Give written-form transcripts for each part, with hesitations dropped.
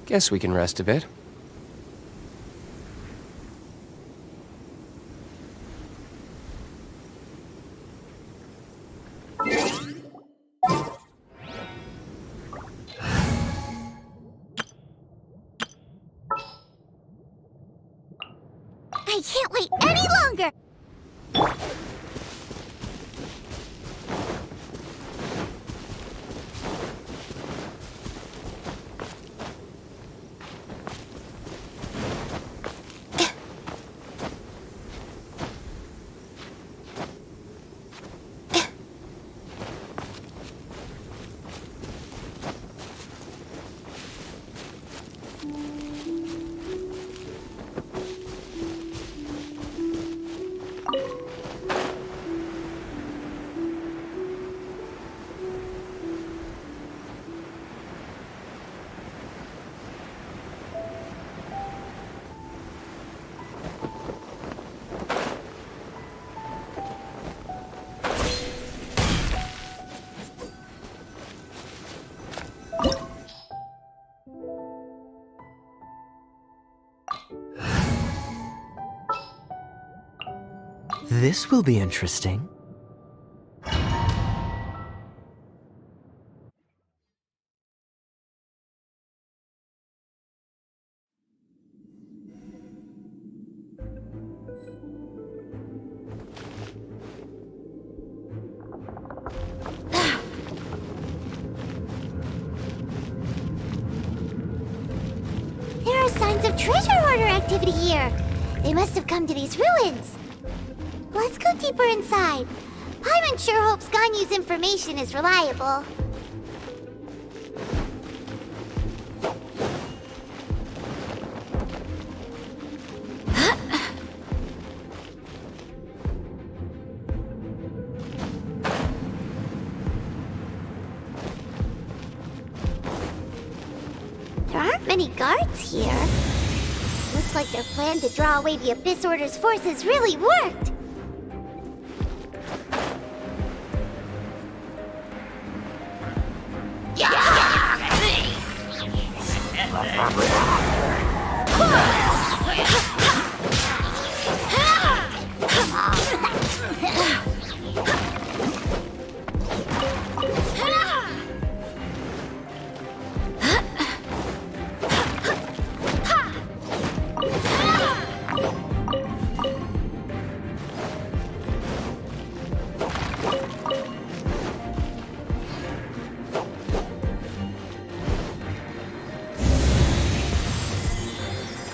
Guess we can rest a bit. I can't wait any longer! This will be interesting. There are signs of treasure hoarder activity here. They must have come to these ruins. Let's go deeper inside. Paimon sure hopes Ganyu's information is reliable. There aren't many guards here. Looks like their plan to draw away the Abyss Order's forces really worked.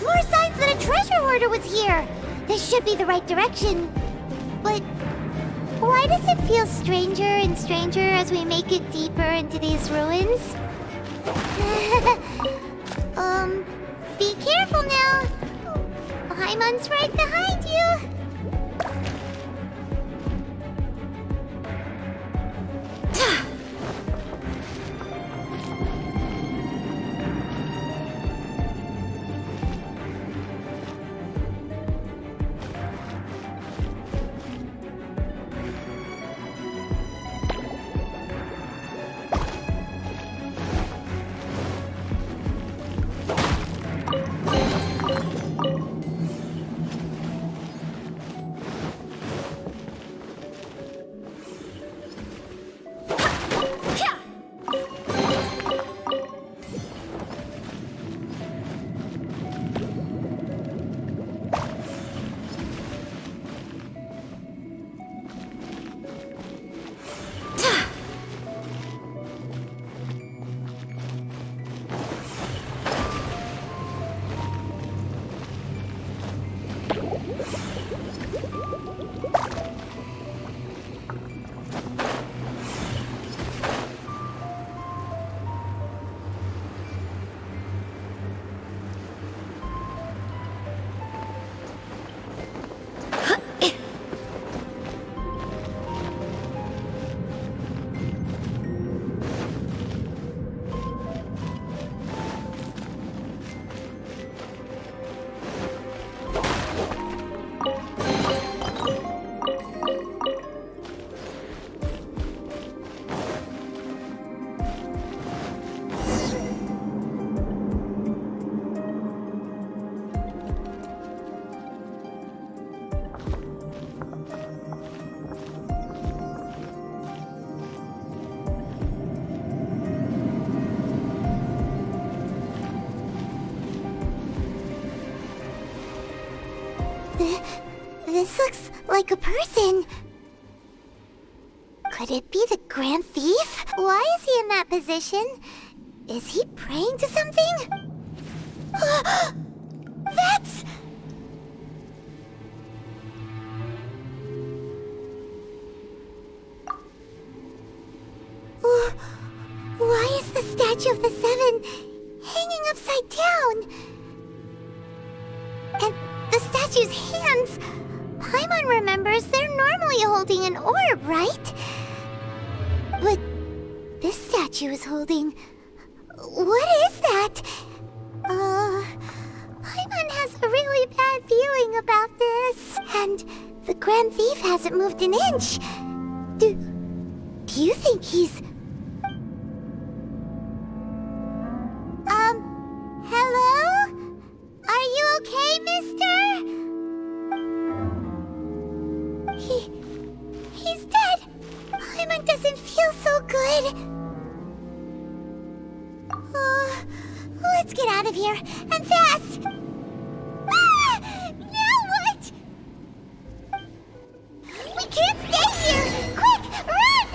More signs that a treasure hoarder was here. This should be the right direction. But why does it feel stranger and stranger as we make it deeper into these ruins? Be careful now. Paimon's right behind you. This looks like a person. Could it be the Grand Thief? Why is he in that position? Is he praying to something? That's... Why is the Statue of the Seven hanging upside down? And the statue's hands... Paimon remembers they're normally holding an orb, right? But this statue is holding... What is that? Paimon has a really bad feeling about this. And the Grand Thief hasn't moved an inch. Do you think he's... Hello? Are you okay, mister? He's dead. Paimon doesn't feel so good. Let's get out of here, and fast! Ah! Now what? We can't stay here! Quick, run!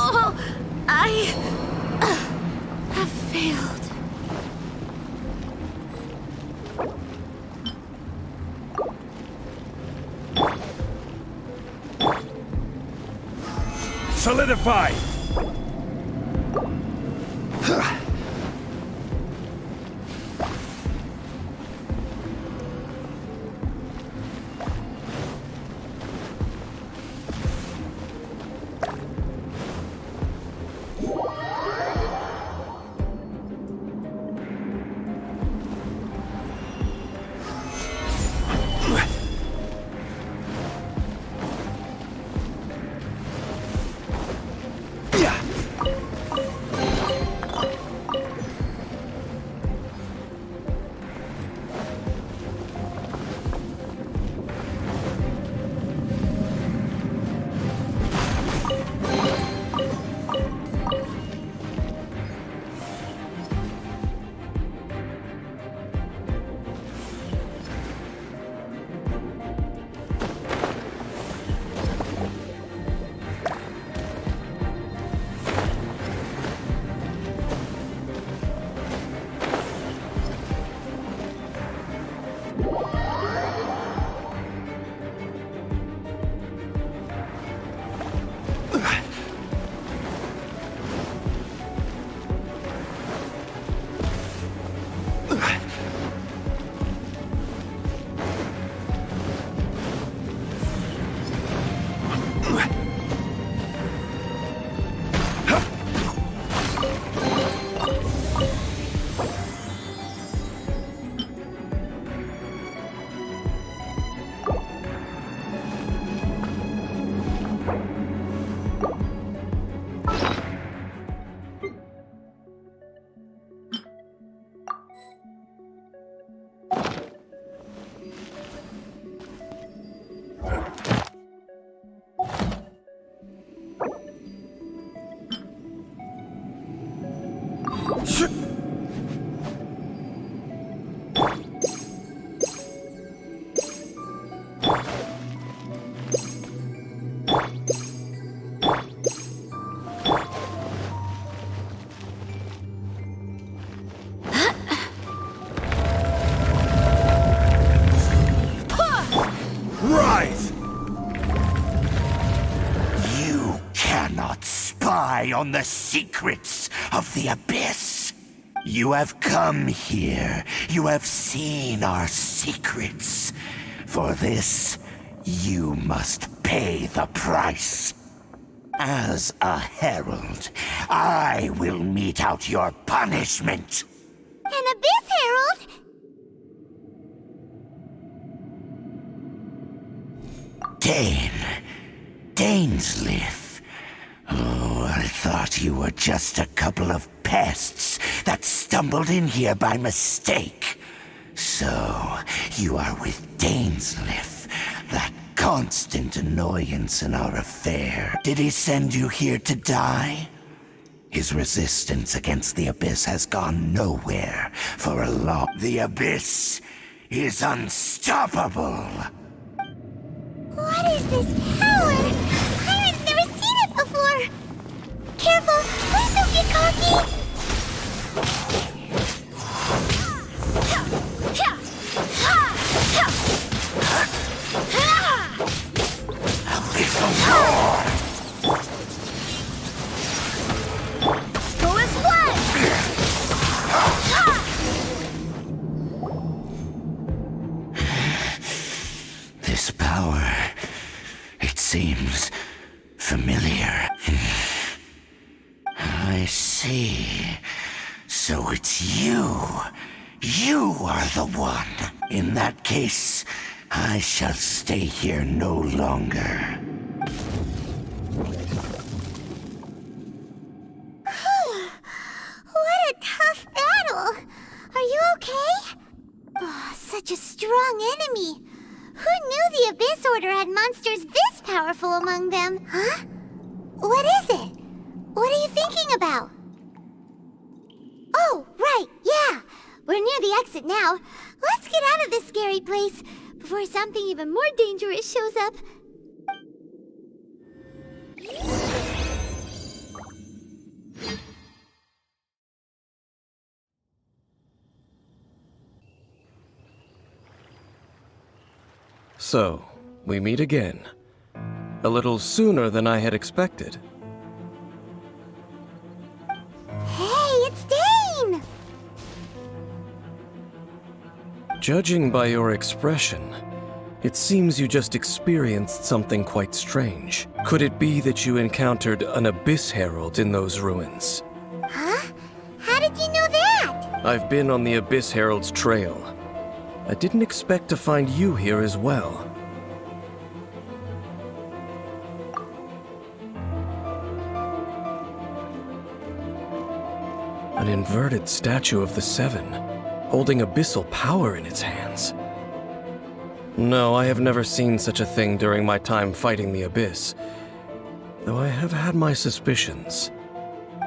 Oh, I have failed. Solidify! On the secrets of the Abyss. You have come here. You have seen our secrets. For this, you must pay the price. As a herald, I will mete out your punishment. An Abyss Herald? Dainsleif. Oh, I thought you were just a couple of pests that stumbled in here by mistake. So, you are with Dainsleif, that constant annoyance in our affair. Did he send you here to die? His resistance against the Abyss has gone nowhere for a long... The Abyss is unstoppable! What is this power? Pirate's never seen it before! Careful! Please don't get cocky! Abyssal roar! Go as one! This power, it seems familiar. I see. So it's you. You are the one. In that case, I shall stay here no longer. What a tough battle! Are you okay? Oh, such a strong enemy. Who knew the Abyss Order had monsters this powerful among them? Huh? What is it? What are you thinking about? Oh, right, yeah. We're near the exit now. Let's get out of this scary place before something even more dangerous shows up. So, we meet again. A little sooner than I had expected. Hey, it's Dane! Judging by your expression, it seems you just experienced something quite strange. Could it be that you encountered an Abyss Herald in those ruins? Huh? How did you know that? I've been on the Abyss Herald's trail. I didn't expect to find you here as well. An inverted statue of the Seven, holding abyssal power in its hands. No, I have never seen such a thing during my time fighting the Abyss, though I have had my suspicions.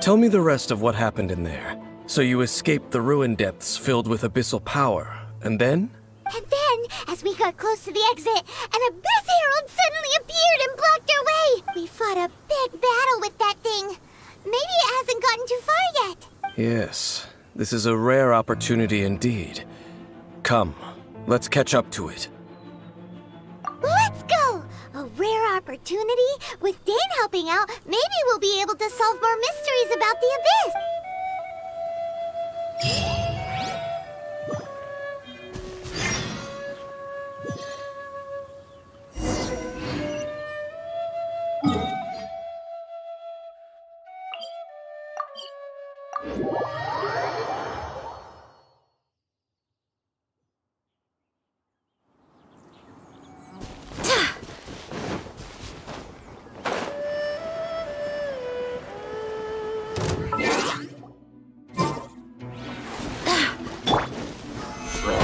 Tell me the rest of what happened in there. So you escaped the ruin depths filled with abyssal power, and then? And then, as we got close to the exit, an Abyss Herald suddenly appeared and blocked our way! We fought a big battle with that thing. Maybe it hasn't gotten too far yet. Yes, this is a rare opportunity indeed. Come, let's catch up to it. Let's go! A rare opportunity? With Dane helping out, maybe we'll be able to solve more mysteries about the Abyss!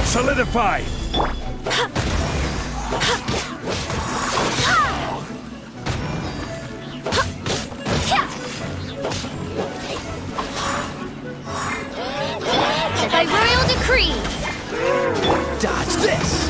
Solidify! By royal decree! Dodge this!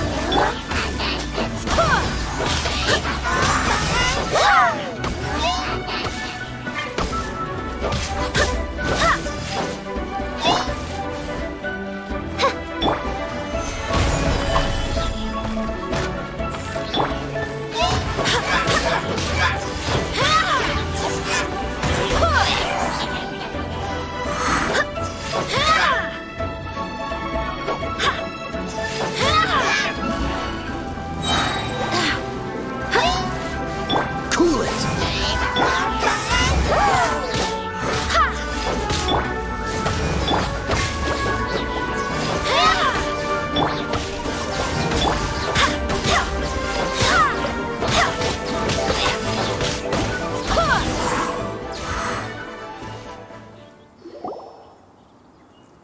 Cool it!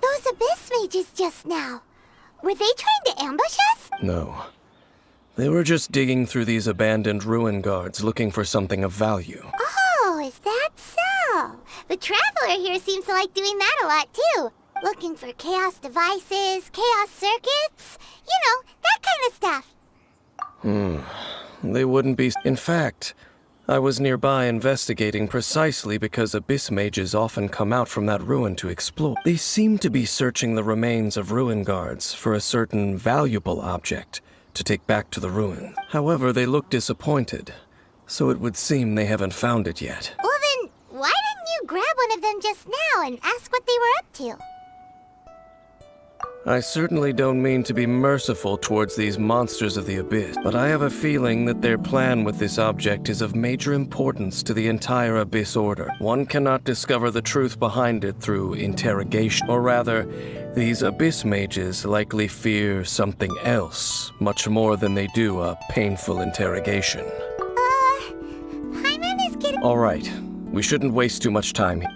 Those Abyss mages just now. Were they trying to ambush us? No. They were just digging through these abandoned ruin guards looking for something of value. Oh, is that so? Oh, the Traveler here seems to like doing that a lot too. Looking for chaos devices, chaos circuits, you know, that kind of stuff. They wouldn't be. In fact, I was nearby investigating precisely because abyss mages often come out from that ruin to explore. They seem to be searching the remains of ruin guards for a certain valuable object to take back to the ruin. However, they look disappointed, so it would seem they haven't found it yet. Well then, why didn't you grab one of them just now and ask what they were up to? I certainly don't mean to be merciful towards these monsters of the abyss, but I have a feeling that their plan with this object is of major importance to the entire Abyss Order. One cannot discover the truth behind it through interrogation, or rather, these abyss mages likely fear something else, much more than they do a painful interrogation. Paimon is getting... All right, we shouldn't waste too much time here.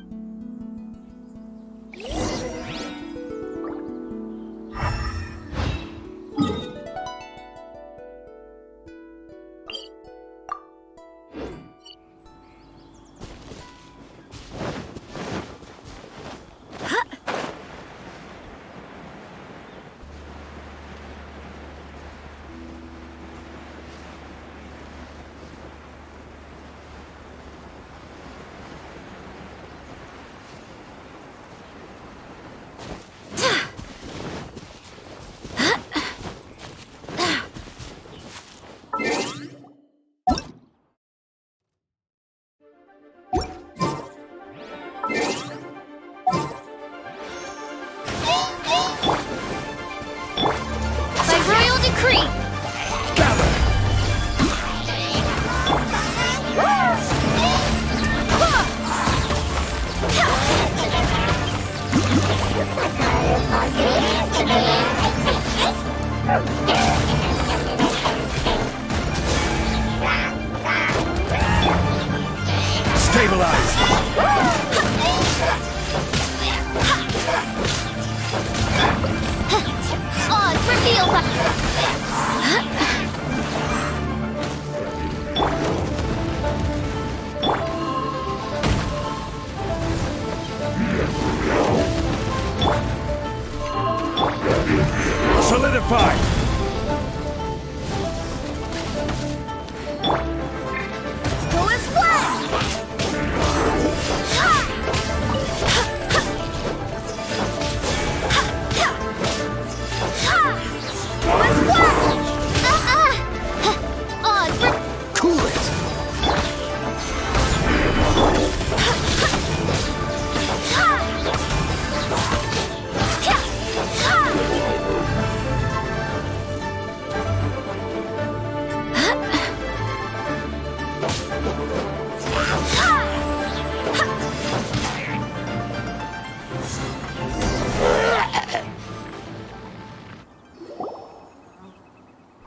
By royal decree! Stabilize! Oz revealed by... Solidify! Go as one! Go as one! Oz Cool it!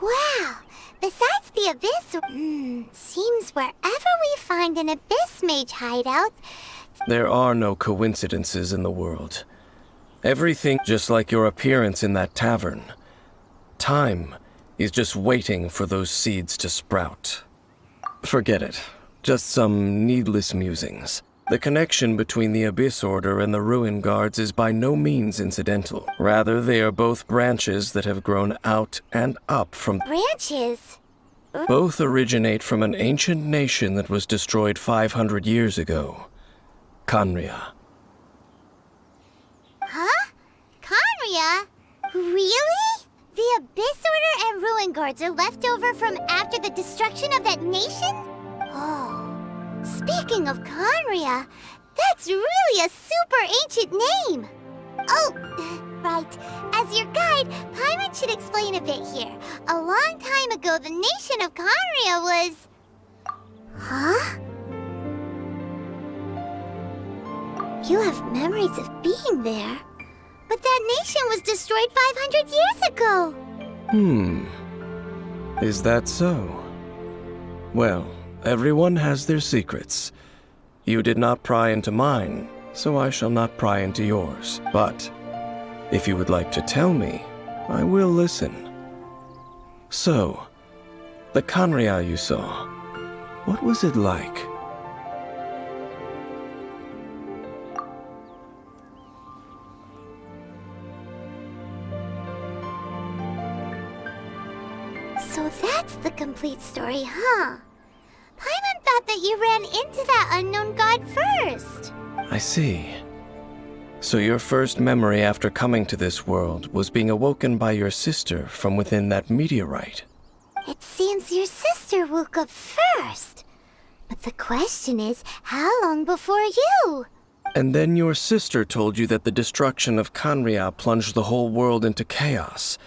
Wow, besides the Abyss... seems wherever we find an Abyss Mage hideout... There are no coincidences in the world. Everything, just like your appearance in that tavern. Time is just waiting for those seeds to sprout. Forget it. Just some needless musings. The connection between the Abyss Order and the Ruin Guards is by no means incidental. Rather, they are both branches that have grown out and up from... branches? Both originate from an ancient nation that was destroyed 500 years ago. Khaenri'ah. Huh? Khaenri'ah? Really? The Abyss Order and Ruin Guards are left over from after the destruction of that nation? Oh. Speaking of Khaenri'ah, that's really a super ancient name! Oh, right. As your guide, Paimon should explain a bit here. A long time ago, the nation of Khaenri'ah was... Huh? You have memories of being there. But that nation was destroyed 500 years ago! Is that so? Well, everyone has their secrets. You did not pry into mine, so I shall not pry into yours. But if you would like to tell me, I will listen. So, the Khaenri'ah you saw, what was it like? So that's the complete story, huh? Paimon thought that you ran into that unknown god first. I see. So your first memory after coming to this world was being awoken by your sister from within that meteorite. It seems your sister woke up first. But the question is, how long before you? And then your sister told you that the destruction of Kanria plunged the whole world into chaos,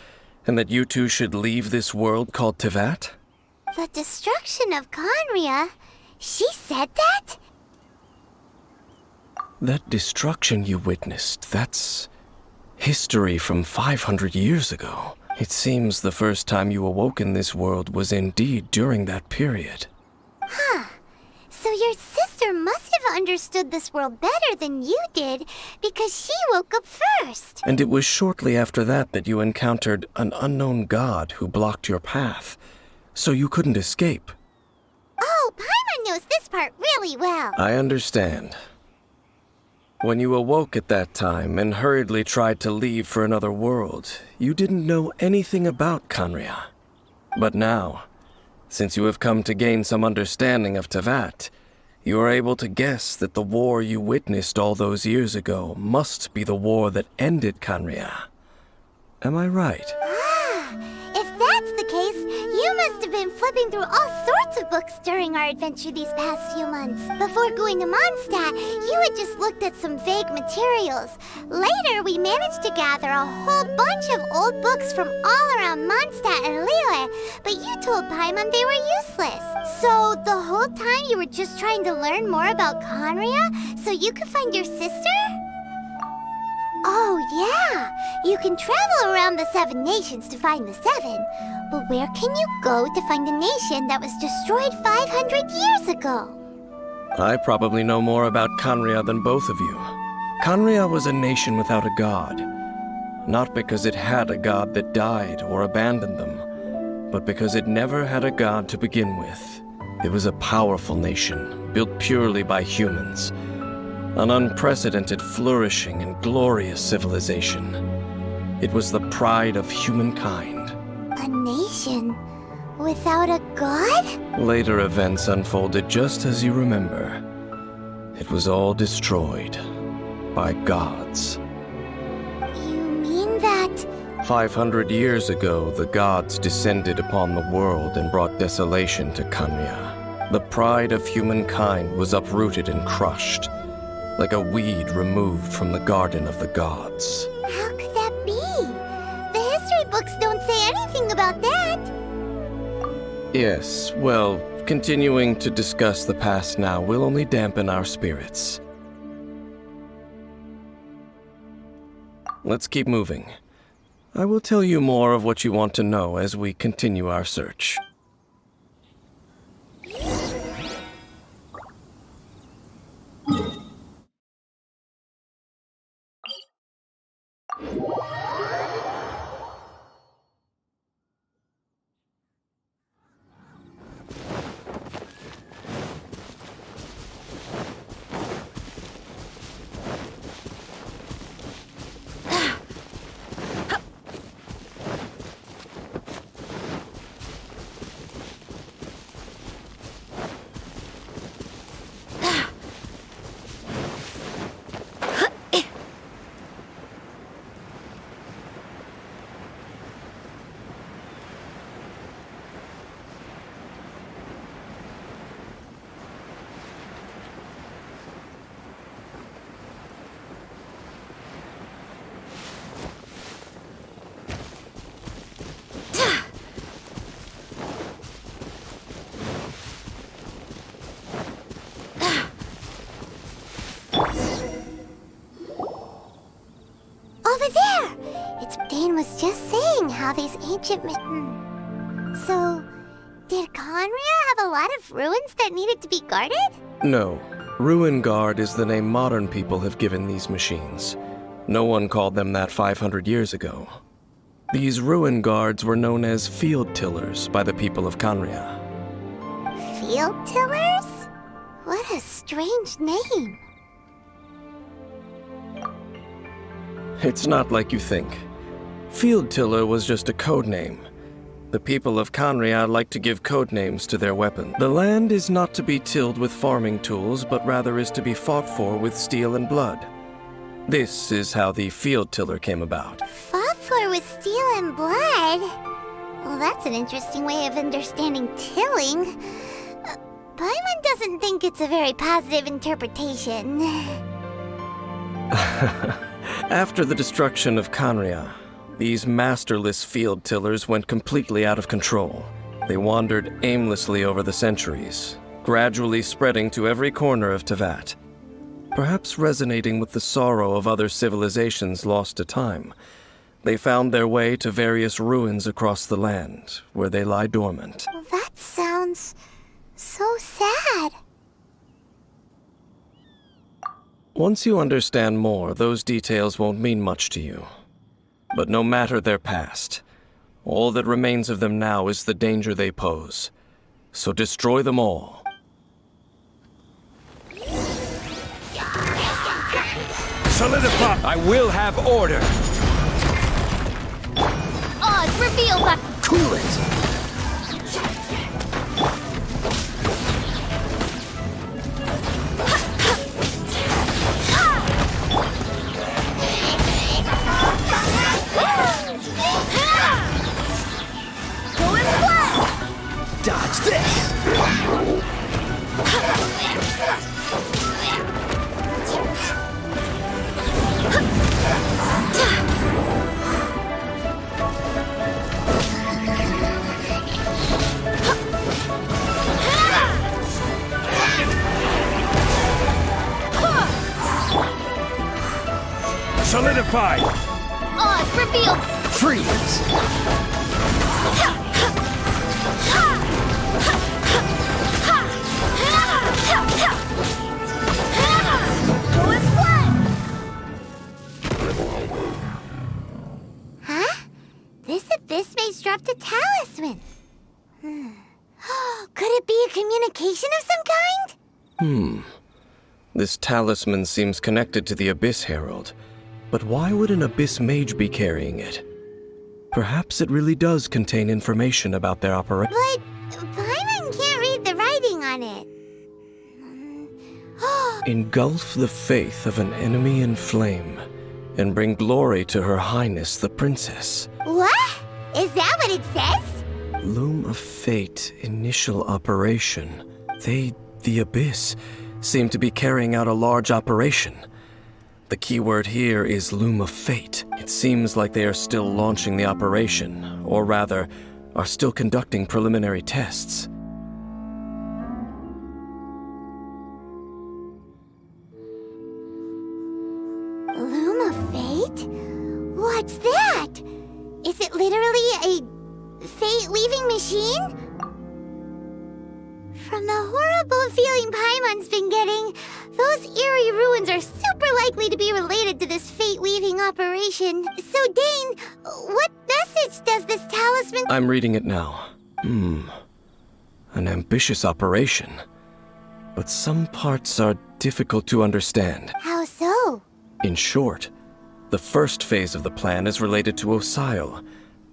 and that you two should leave this world called Tevat? The destruction of Conria? She said that? That destruction you witnessed, that's history from 500 years ago. It seems the first time you awoke in this world was indeed during that period. Huh. So your sister must have understood this world better than you did, because she woke up first. And it was shortly after that that you encountered an unknown god who blocked your path, so you couldn't escape. Oh, Paimon knows this part really well. I understand. When you awoke at that time and hurriedly tried to leave for another world, you didn't know anything about Kanria. But now, since you have come to gain some understanding of Tevat, you are able to guess that the war you witnessed all those years ago must be the war that ended Kanria. Am I right? If that's the case, you must have been flipping through all sorts of books during our adventure these past few months. Before going to Mondstadt, you had just looked at some vague materials. Later, we managed to gather a whole bunch of old books from all around Mondstadt and Liyue, but you told Paimon they were useless. So the whole time you were just trying to learn more about Conria so you could find your sister? Oh, yeah. You can travel around the 7 nations to find the 7. But where can you go to find a nation that was destroyed 500 years ago? I probably know more about Kanria than both of you. Kanria was a nation without a god. Not because it had a god that died or abandoned them, but because it never had a god to begin with. It was a powerful nation, built purely by humans. An unprecedented, flourishing, and glorious civilization. It was the pride of humankind. A nation without a god? Later events unfolded just as you remember. It was all destroyed by gods. You mean that... 500 years ago, the gods descended upon the world and brought desolation to Kanria. The pride of humankind was uprooted and crushed, like a weed removed from the garden of the gods. How could that be? The history books don't say anything about that. Yes, well, continuing to discuss the past now will only dampen our spirits. Let's keep moving. I will tell you more of what you want to know as we continue our search. Over there! Dane was just saying how these ancient... So, did Conria have a lot of ruins that needed to be guarded? No. Ruin Guard is the name modern people have given these machines. No one called them that 500 years ago. These Ruin Guards were known as Field Tillers by the people of Kanria. Field Tillers? What a strange name. It's not like you think. Field Tiller was just a code name. The people of Canria like to give code names to their weapons. The land is not to be tilled with farming tools, but rather is to be fought for with steel and blood. This is how the field tiller came about. Fought for with steel and blood? Well, that's an interesting way of understanding tilling. Paimon doesn't think it's a very positive interpretation. After the destruction of Canria, these masterless field tillers went completely out of control. They wandered aimlessly over the centuries, gradually spreading to every corner of Tevat. Perhaps resonating with the sorrow of other civilizations lost to time, they found their way to various ruins across the land, where they lie dormant. Well, that sounds so sad. Once you understand more, those details won't mean much to you. But no matter their past, all that remains of them now is the danger they pose. So destroy them all. Solidify! I will have order. Oz, reveal back. Cool it! Go and splash! Dodge this! Solidify! Oz, reveal. Freeze! Go and splash! Huh? This abyss maze dropped a talisman. Could it be a communication of some kind? This talisman seems connected to the Abyss Herald. But why would an Abyss Mage be carrying it? Perhaps it really does contain information about their operation. But Paimon can't read the writing on it. Engulf the faith of an enemy in flame, and bring glory to Her Highness the Princess. What? Is that what it says? Loom of Fate, initial operation. They, the Abyss, seem to be carrying out a large operation. The keyword here is Loom of Fate. It seems like they are still launching the operation, or rather, are still conducting preliminary tests. Loom of Fate? What's that? Is it literally a fate-leaving machine? From the horrible feeling Paimon's been getting, those eerie ruins are super likely to be related to this fate-leaving operation. So, Dane, what message does this talisman... I'm reading it now. An ambitious operation. But some parts are difficult to understand. How so? In short, the first phase of the plan is related to Osile,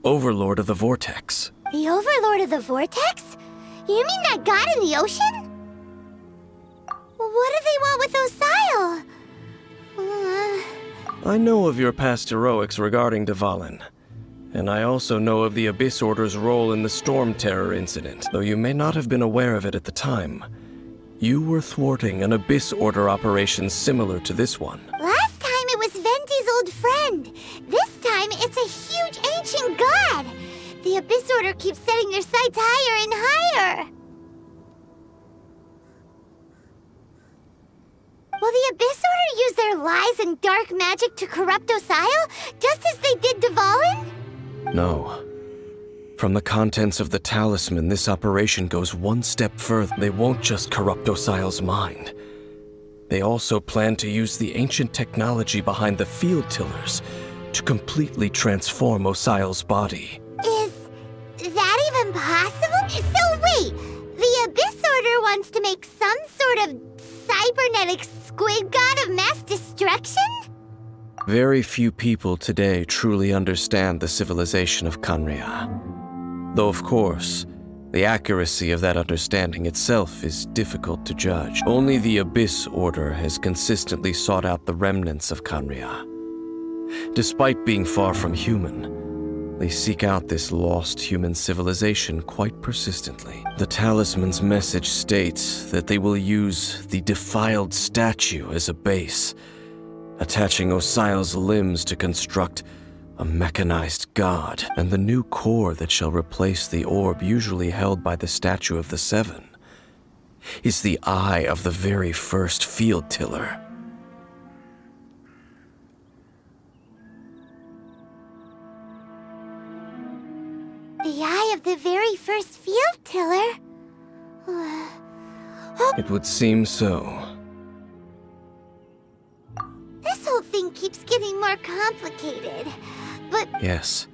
Overlord of the Vortex. The Overlord of the Vortex? You mean that god in the ocean? What do they want with Osile? I know of your past heroics regarding Dvalin, and I also know of the Abyss Order's role in the Storm Terror incident. Though you may not have been aware of it at the time, you were thwarting an Abyss Order operation similar to this one. Last time it was Venti's old friend. This time it's a huge ancient god. The Abyss Order keeps setting their sights higher and higher. Will the Abyss Order use their lies and dark magic to corrupt Osile, just as they did Dvalin? No. From the contents of the talisman, this operation goes one step further. They won't just corrupt Osile's mind. They also plan to use the ancient technology behind the field tillers to completely transform Osile's body. Is that even possible? So wait, the Abyss Order wants to make some sort of cybernetic squid god of mass destruction? Very few people today truly understand the civilization of Canria. Though, of course, the accuracy of that understanding itself is difficult to judge. Only the Abyss Order has consistently sought out the remnants of Khaenri'ah. Despite being far from human, they seek out this lost human civilization quite persistently. The talisman's message states that they will use the defiled statue as a base, attaching Osial's limbs to construct a mechanized god, and the new core that shall replace the orb usually held by the statue of the Seven is the eye of the very first field tiller. The eye of the very first field tiller? It would seem so. This whole thing keeps getting more complicated. But Yes.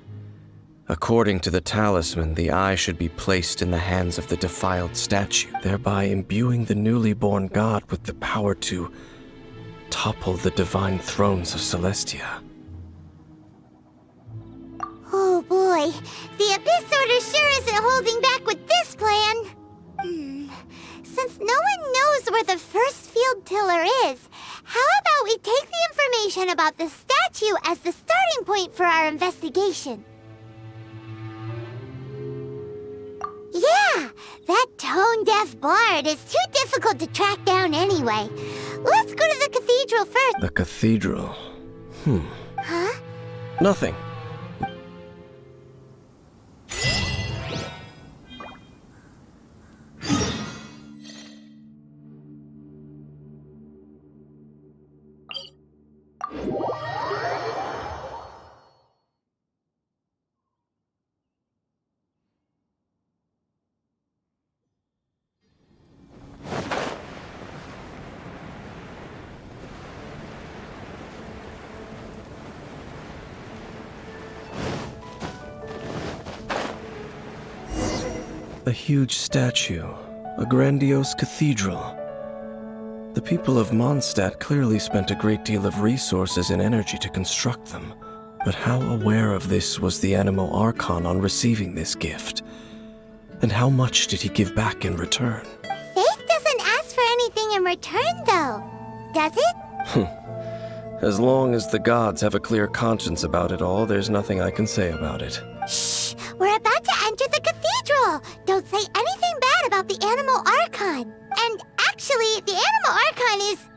According to the talisman, the eye should be placed in the hands of the defiled statue, thereby imbuing the newly born god with the power to topple the divine thrones of Celestia. oh boy, the Abyss Order sure isn't holding back with this plan. Since no one knows where the first field tiller is, how about we take the information about the statue as the starting point for our investigation? Yeah, that tone-deaf bard is too difficult to track down anyway. Let's go to the cathedral first. The cathedral. Huh? Nothing. A huge statue, a grandiose cathedral. The people of Mondstadt clearly spent a great deal of resources and energy to construct them. But how aware of this was the Animo Archon on receiving this gift? And how much did he give back in return? Faith doesn't ask for anything in return, though. Does it? As long as the gods have a clear conscience about it all, there's nothing I can say about it. Shh! We're about to enter the cathedral! Don't say anything bad about the Animal Archon. And actually, the Animal Archon is...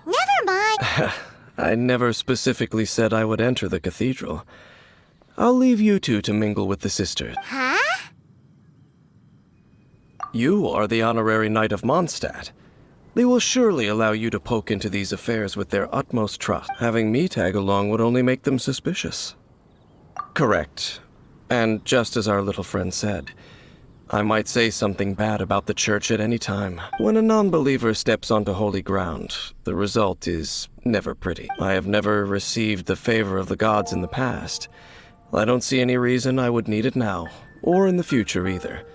never mind. I never specifically said I would enter the cathedral. I'll leave you two to mingle with the sisters. Huh? You are the honorary knight of Mondstadt. They will surely allow you to poke into these affairs with their utmost trust. Having me tag along would only make them suspicious. Correct. And just as our little friend said, I might say something bad about the church at any time. When a non-believer steps onto holy ground, the result is never pretty. I have never received the favor of the gods in the past. I don't see any reason I would need it now, or in the future either.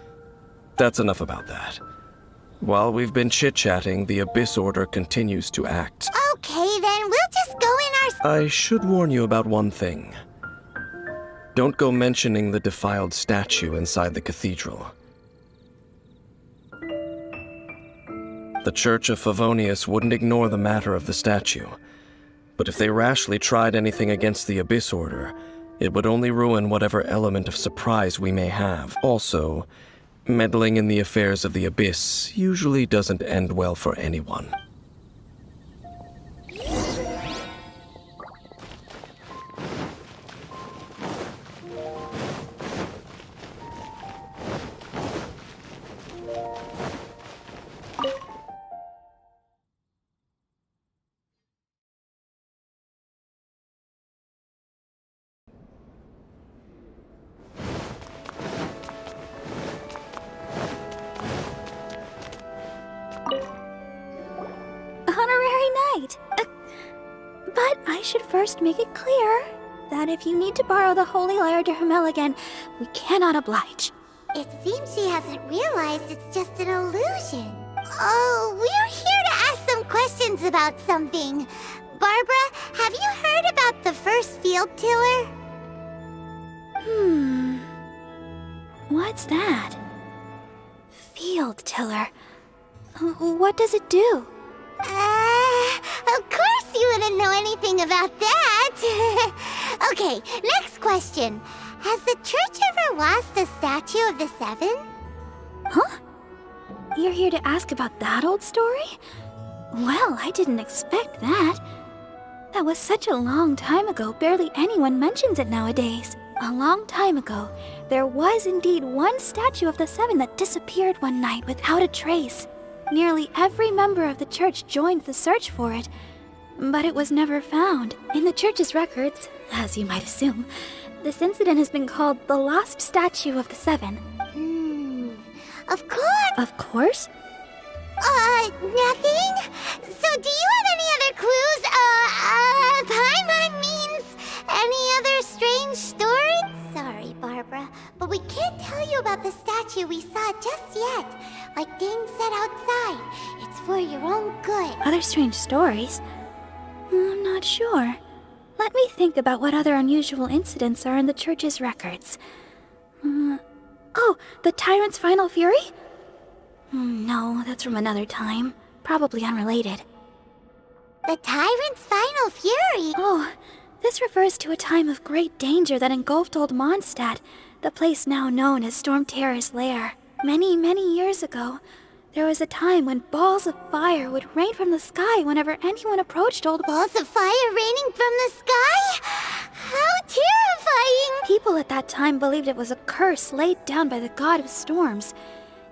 That's enough about that. While we've been chit-chatting, the Abyss Order continues to act. Okay, then we'll just go in our... I should warn you about one thing. Don't go mentioning the defiled statue inside the cathedral. The Church of Favonius wouldn't ignore the matter of the statue. But if they rashly tried anything against the Abyss Order, it would only ruin whatever element of surprise we may have. Also, meddling in the affairs of the Abyss usually doesn't end well for anyone. Honorary Knight. But I should first make it clear that if you need to borrow the Holy Lyre to Hermel again, we cannot oblige. It seems she hasn't realized it's just an illusion. Oh, we're here to ask some questions about something. Barbara, have you heard about the first field tiller? What's that? Field tiller. What does it do? Of course you wouldn't know anything about that. Okay, next question. Has the church ever lost a statue of the Seven? Huh? You're here to ask about that old story? Well, I didn't expect that. That was such a long time ago, barely anyone mentions it nowadays. A long time ago, there was indeed one statue of the Seven that disappeared one night without a trace. Nearly every member of the church joined the search for it, but it was never found. In the church's records, as you might assume, this incident has been called the Lost Statue of the Seven. Of course. Of course? Nothing? So do you have any other clues? Paimon means any other strange story? Sorry, Barbara, but we can't tell you about the statue we saw just yet. Like Dane said outside, it's for your own good. Other strange stories? I'm not sure. Let me think about what other unusual incidents are in the church's records. Oh, the Tyrant's Final Fury? No, that's from another time. Probably unrelated. The Tyrant's Final Fury? Oh, this refers to a time of great danger that engulfed Old Mondstadt, the place now known as Storm Terror's lair. Many, many years ago, there was a time when balls of fire would rain from the sky whenever anyone approached Old... Balls of fire raining from the sky? How terrifying! People at that time believed it was a curse laid down by the god of storms,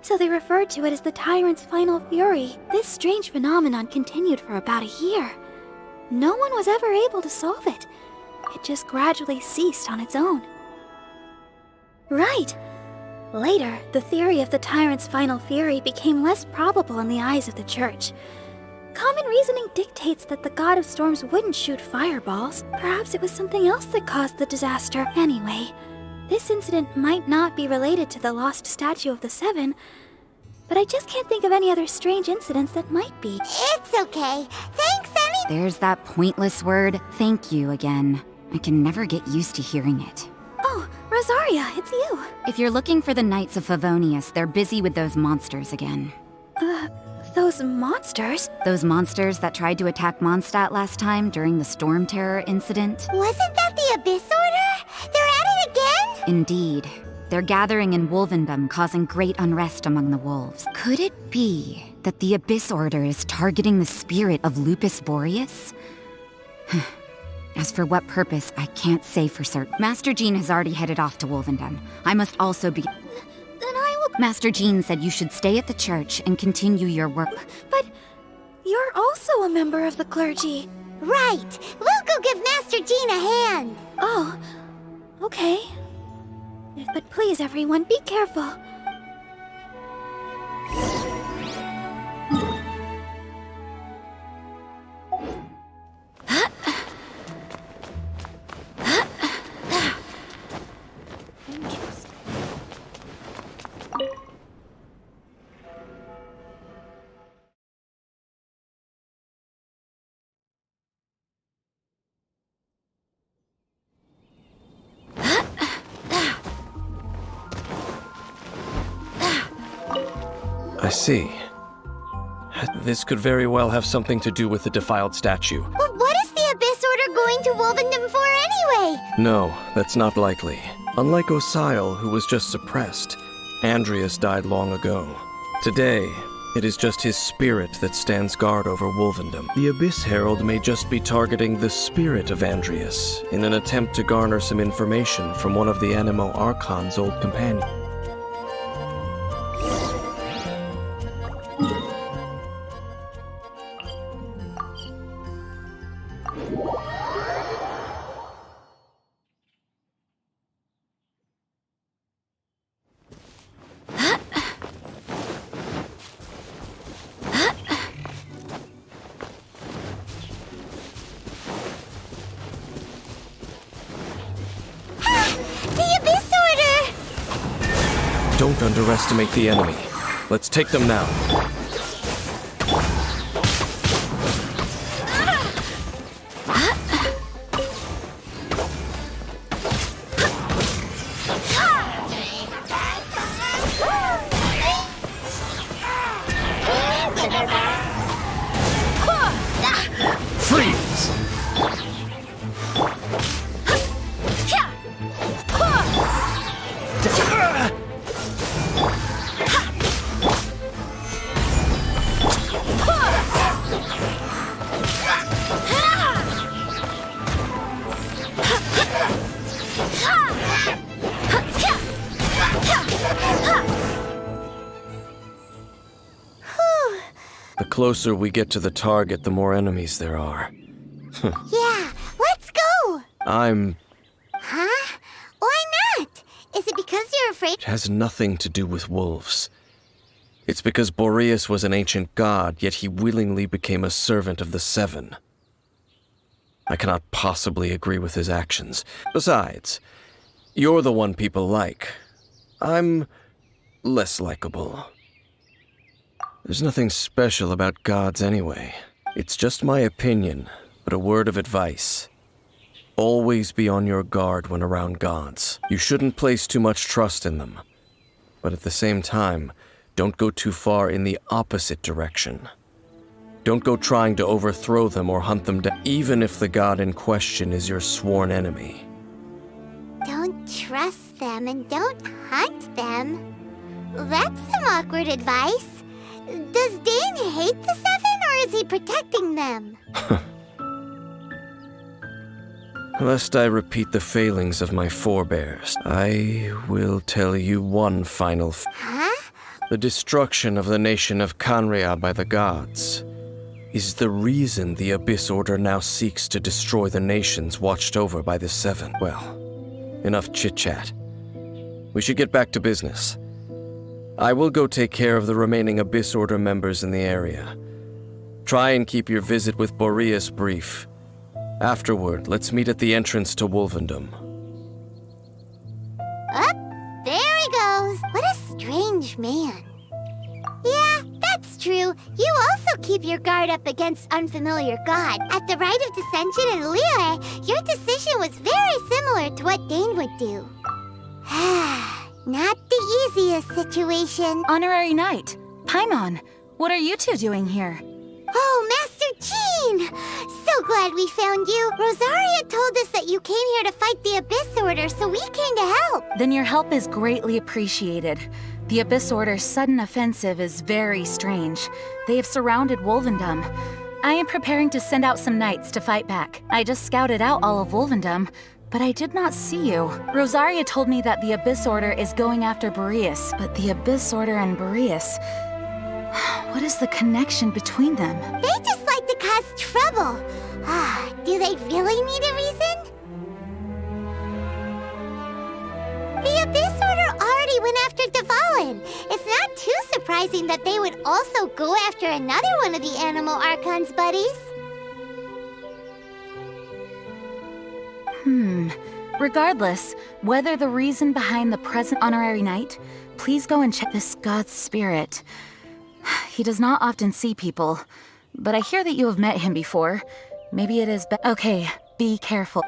so they referred to it as the Tyrant's Final Fury. This strange phenomenon continued for about a year. No one was ever able to solve it. It just gradually ceased on its own. Right! Later, the theory of the Tyrant's Final Fury became less probable in the eyes of the church. Common reasoning dictates that the god of storms wouldn't shoot fireballs. Perhaps it was something else that caused the disaster. Anyway, this incident might not be related to the lost statue of the Seven, but I just can't think of any other strange incidents that might be. It's okay. Thanks, Annie. There's that pointless word, thank you, again. I can never get used to hearing it. Oh, Rosaria, it's you. If you're looking for the Knights of Favonius, they're busy with those monsters again. Those monsters? Those monsters that tried to attack Mondstadt last time during the Storm Terror incident? Wasn't that the Abyss Order? They're at it again? Indeed. They're gathering in Wolvendom, causing great unrest among the wolves. Could it be that the Abyss Order is targeting the spirit of Lupus Boreas? As for what purpose, I can't say for certain. Master Jean has already headed off to Wolvendom. I must also be... Then I will... Master Jean said you should stay at the church and continue your work. But you're also a member of the clergy. Right. We'll go give Master Jean a hand. Oh, okay. But please, everyone, be careful. I see. This could very well have something to do with the defiled statue. But what is the Abyss Order going to Wolvendom for anyway? No, that's not likely. Unlike Osile, who was just suppressed, Andreas died long ago. Today, it is just his spirit that stands guard over Wolvendom. The Abyss Herald may just be targeting the spirit of Andreas in an attempt to garner some information from one of the Animo Archon's old companions. The Abyss Order! Don't underestimate the enemy. Let's take them now. The closer we get to the target, the more enemies there are. Yeah, let's go! Huh? Why not? Is it because you're afraid? It has nothing to do with wolves. It's because Boreas was an ancient god, yet he willingly became a servant of the Seven. I cannot possibly agree with his actions. Besides, you're the one people like. I'm less likable. There's nothing special about gods anyway. It's just my opinion, but a word of advice. Always be on your guard when around gods. You shouldn't place too much trust in them. But at the same time, don't go too far in the opposite direction. Don't go trying to overthrow them or hunt them down, even if the god in question is your sworn enemy. Don't trust them and don't hunt them. That's some awkward advice. Does Dane hate the Seven, or is he protecting them? Lest I repeat the failings of my forebears, I will tell you one final Huh? The destruction of the nation of Canria by the gods is the reason the Abyss Order now seeks to destroy the nations watched over by the Seven. Well, enough chit-chat. We should get back to business. I will go take care of the remaining Abyss Order members in the area. Try and keep your visit with Boreas brief. Afterward, let's meet at the entrance to Wolvendom. Up, there he goes. What a strange man. Yeah, that's true. You also keep your guard up against unfamiliar god. At the Rite of Dissension in Liyue, your decision was very similar to what Dane would do. Not the easiest situation. Honorary Knight, Paimon, what are you two doing here? Oh, Master Jean! So glad we found you. Rosaria told us that you came here to fight the Abyss Order, so we came to help. Then your help is greatly appreciated. The Abyss Order's sudden offensive is very strange. They have surrounded Wolvendom. I am preparing to send out some knights to fight back. I just scouted out all of Wolvendom, but I did not see you. Rosaria told me that the Abyss Order is going after Boreas, but the Abyss Order and Boreas... What is the connection between them? They just like to cause trouble. Do they really need a reason? The Abyss Order already went after Dvalin. It's not too surprising that they would also go after another one of the Animal Archon's buddies. Regardless, whether the reason behind the present Honorary Knight, please go and check this god's spirit. He does not often see people, but I hear that you have met him before. Maybe it is okay, be careful.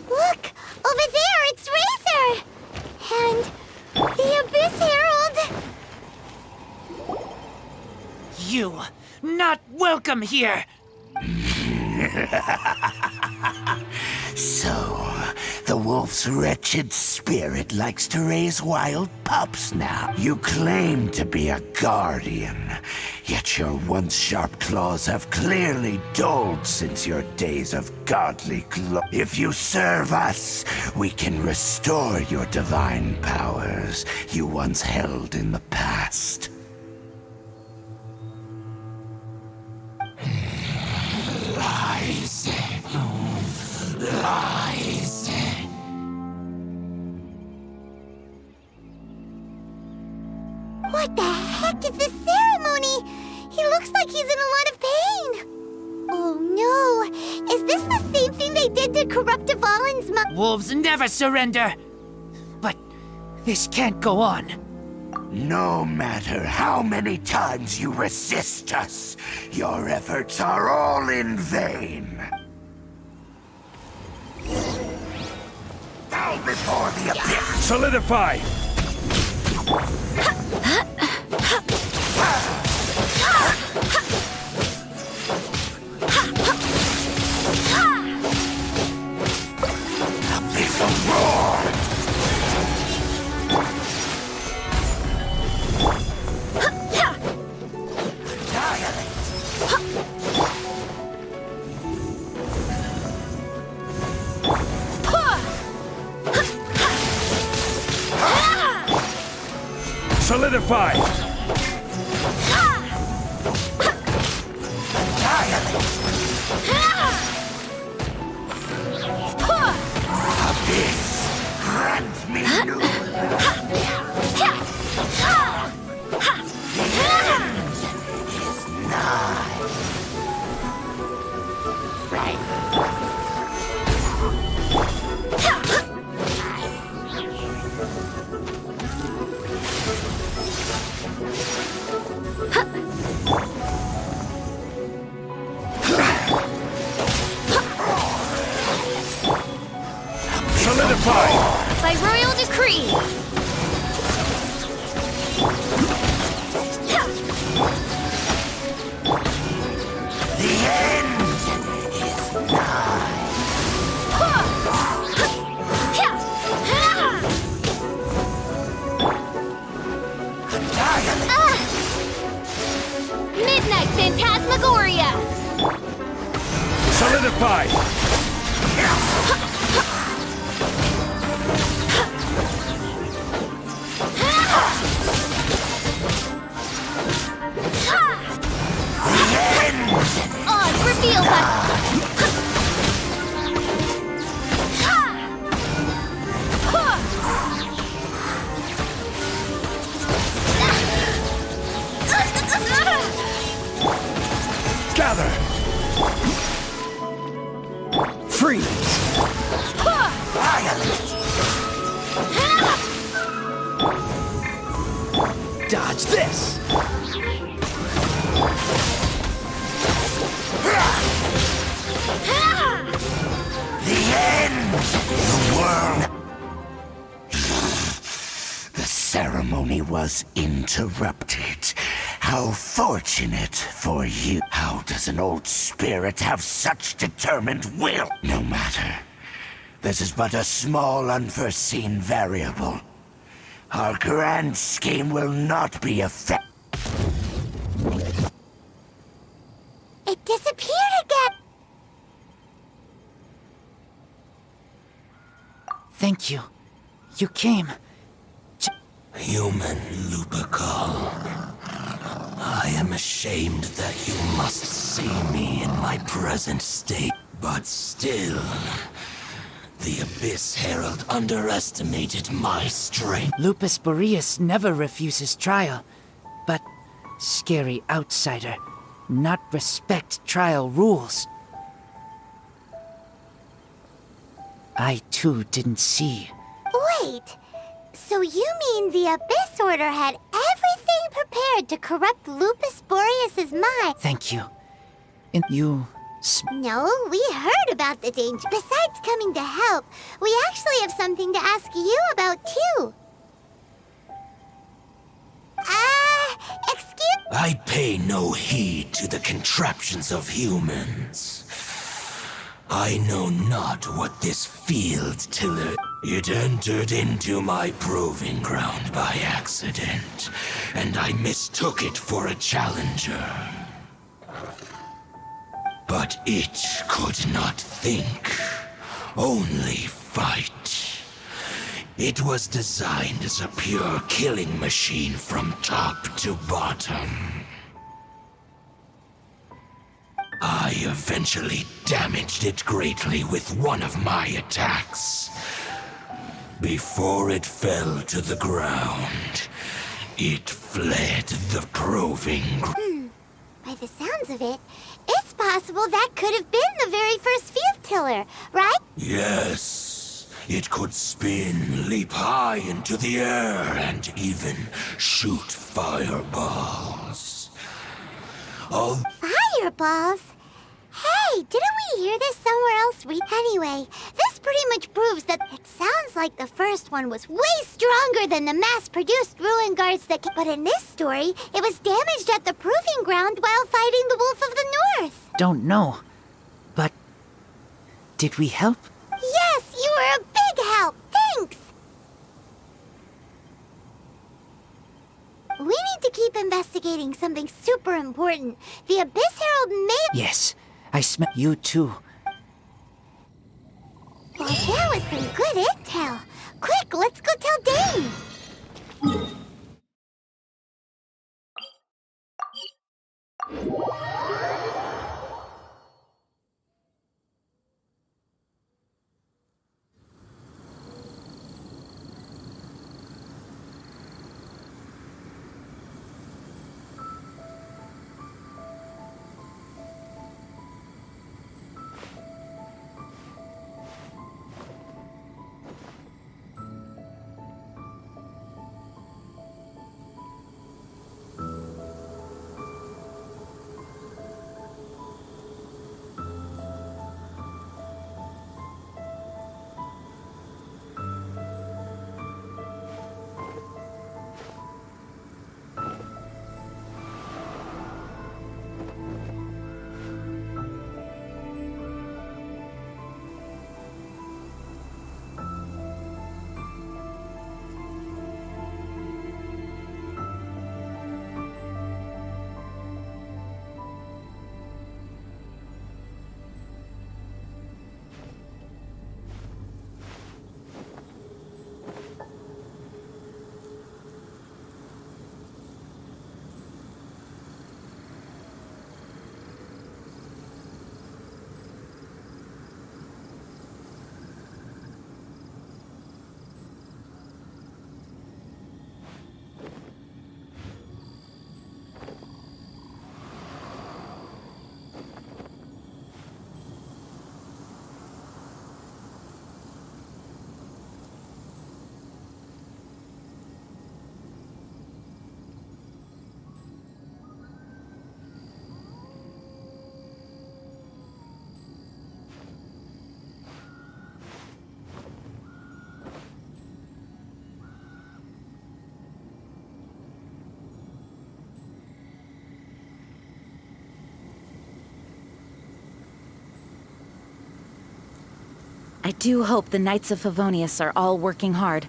Look! Over there, it's Razor! And the Abyss Herald! You not welcome here! So, the wolf's wretched spirit likes to raise wild pups now. You claim to be a guardian, yet your once sharp claws have clearly dulled since your days of godly glory. If you serve us, we can restore your divine powers you once held in the past. Lies. Lies. What the heck is this ceremony? corrupt Evalin's Wolves never surrender! But this can't go on. No matter how many times you resist us, your efforts are all in vain. Bow before the abyss! Solidify! Abyssal roar! Solidify! Abyss, grant me new. Solidify! By royal decree! The end is nigh. Midnight Phantasmagoria! Solidify! Odds reveal by... Gather! Freeze! Dodge this! The end! The world! The ceremony was interrupted. How fortunate for you. How does an old spirit have such determined will? No matter. This is but a small unforeseen variable. Our grand scheme will not be affected. It disappeared again! Thank you. You came. Human Lupercal. I am ashamed that you must see me in my present state, but still, the Abyss Herald underestimated my strength. Lupus Boreas never refuses trial, but scary outsider, not respect trial rules. I too didn't see. Wait, so you mean the Abyss Order had everything prepared to corrupt Lupus Boreas's mind? Thank you. And you... No, we heard about the danger. Besides coming to help, we actually have something to ask you about too. Excuse... I pay no heed to the contraptions of humans. I know not what this field tiller... It entered into my proving ground by accident, and I mistook it for a challenger. But it could not think, only fight. It was designed as a pure killing machine from top to bottom. I eventually damaged it greatly with one of my attacks. Before it fell to the ground, it fled the proving ground. By the sounds of it, its possible that could have been the very first field tiller, right? Yes, it could spin, leap high into the air, and even shoot fireballs. All Fireballs? Hey, didn't we hear this somewhere else? Anyway, this pretty much proves that it sounds like the first one was way stronger than the mass-produced ruin guards that But in this story, it was damaged at the proving ground while fighting the Wolf of the North. Don't know. But did we help? Yes, you were a big help. Thanks. We need to keep investigating something super important. The Abyss Herald may... Yes, I smell you too. Well, there was some good intel. Quick, let's go tell Dane. I do hope the Knights of Favonius are all working hard.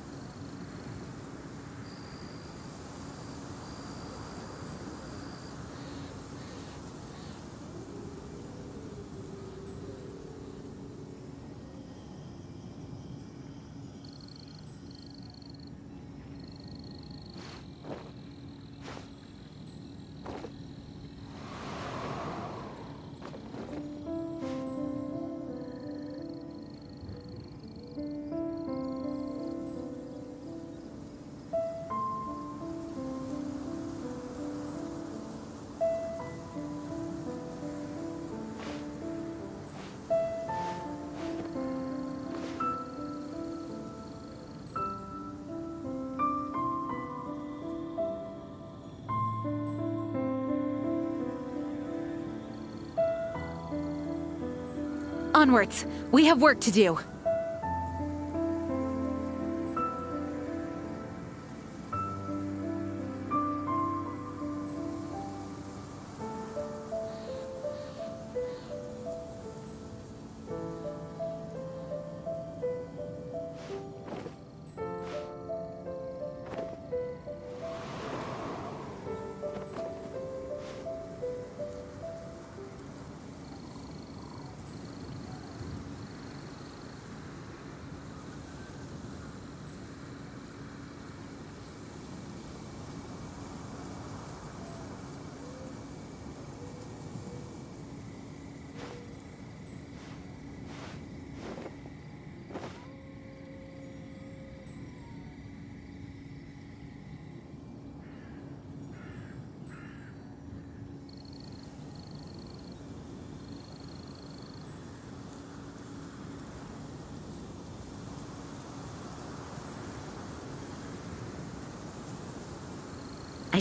Onwards! We have work to do.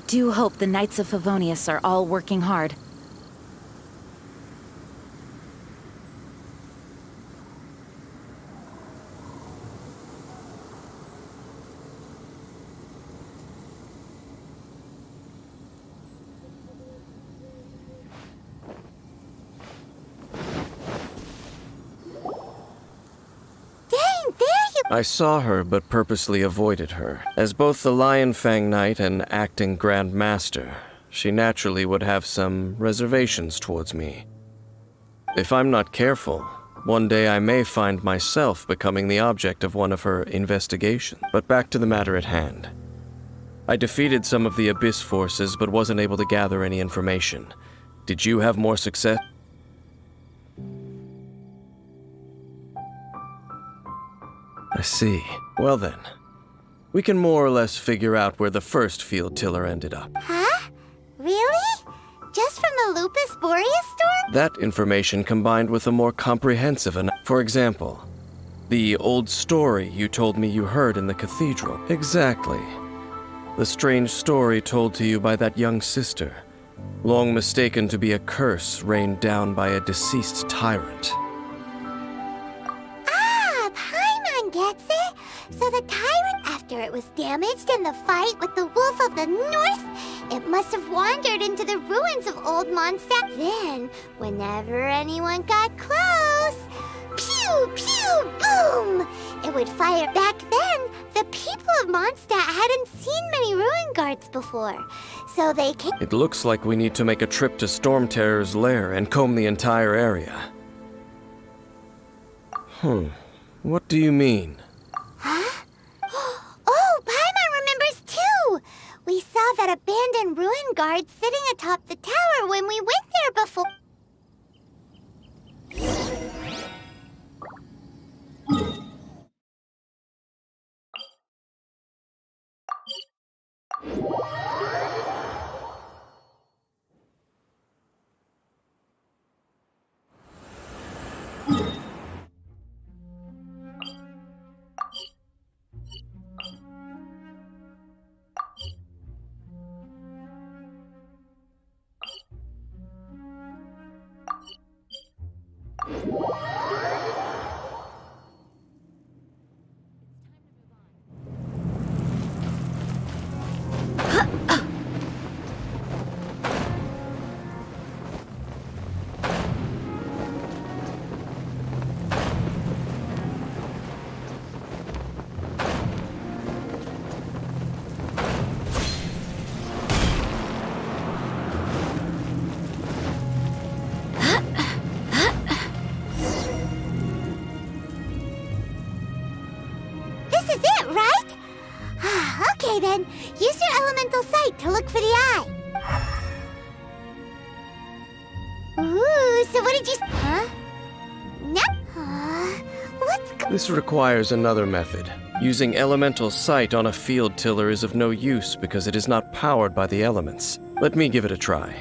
do hope the Knights of Favonius are all working hard. I saw her, but purposely avoided her. As both the Lion Fang Knight and acting Grand Master, she naturally would have some reservations towards me. If I'm not careful, one day I may find myself becoming the object of one of her investigations. But back to the matter at hand. I defeated some of the Abyss forces, but wasn't able to gather any information. Did you have more success? I see. Well then, we can more or less figure out where the first field tiller ended up. Huh? Really? Just from the Lupus Boreas storm? That information combined with a more comprehensive for example, the old story you told me you heard in the cathedral. Exactly. The strange story told to you by that young sister, long mistaken to be a curse rained down by a deceased tyrant. Gets it? So the tyrant, after it was damaged in the fight with the Wolf of the North, it must have wandered into the ruins of Old Mondstadt. Then, whenever anyone got close, pew, pew, boom! It would fire. Back then, the people of Mondstadt hadn't seen many ruin guards before, so they came. It looks like we need to make a trip to Storm Terror's lair and comb the entire area. What do you mean? Huh? Oh, Paimon remembers too! We saw that abandoned ruin guard sitting atop the tower when we went there before. Okay then, use your elemental sight to look for the eye. Ooh, so what did you... Huh? No. This requires another method. Using elemental sight on a field tiller is of no use because it is not powered by the elements. Let me give it a try.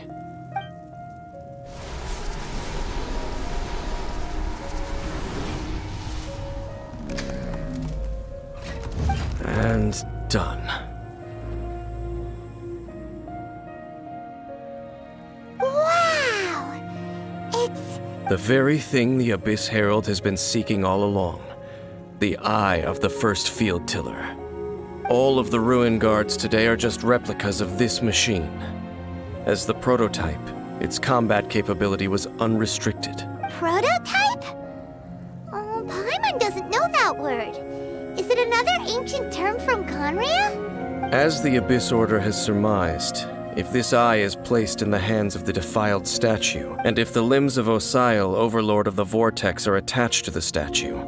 And done. Wow! It's... the very thing the Abyss Herald has been seeking all along. The eye of the first field tiller. All of the ruin guards today are just replicas of this machine. As the prototype, its combat capability was unrestricted. Prototype? Oh, Paimon doesn't know that word. Is it another ancient term from Conria? As the Abyss Order has surmised, if this eye is placed in the hands of the defiled statue, and if the limbs of Osial, Overlord of the Vortex, are attached to the statue,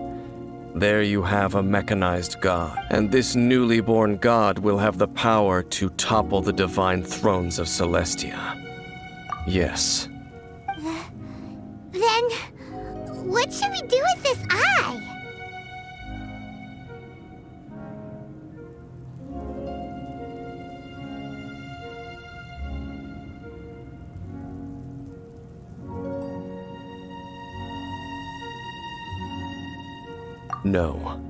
there you have a mechanized god. And this newly born god will have the power to topple the divine thrones of Celestia. Yes. Then, what should we do with this eye? No.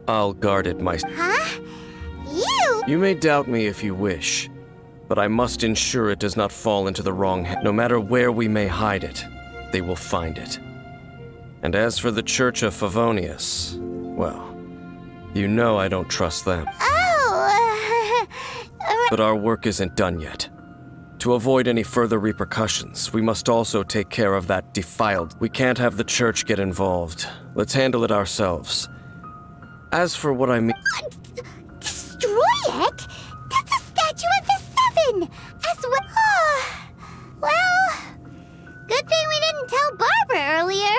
I'll guard it myself. Huh? You? You may doubt me if you wish, but I must ensure it does not fall into the wrong hands. No matter where we may hide it, they will find it. And as for the Church of Favonius, well, you know I don't trust them. Oh, But our work isn't done yet. To avoid any further repercussions, we must also take care of that defiled. We can't have the church get involved. Let's handle it ourselves. As for what I mean... destroy it? That's a statue of the Seven! As well... well... good thing we didn't tell Barbara earlier.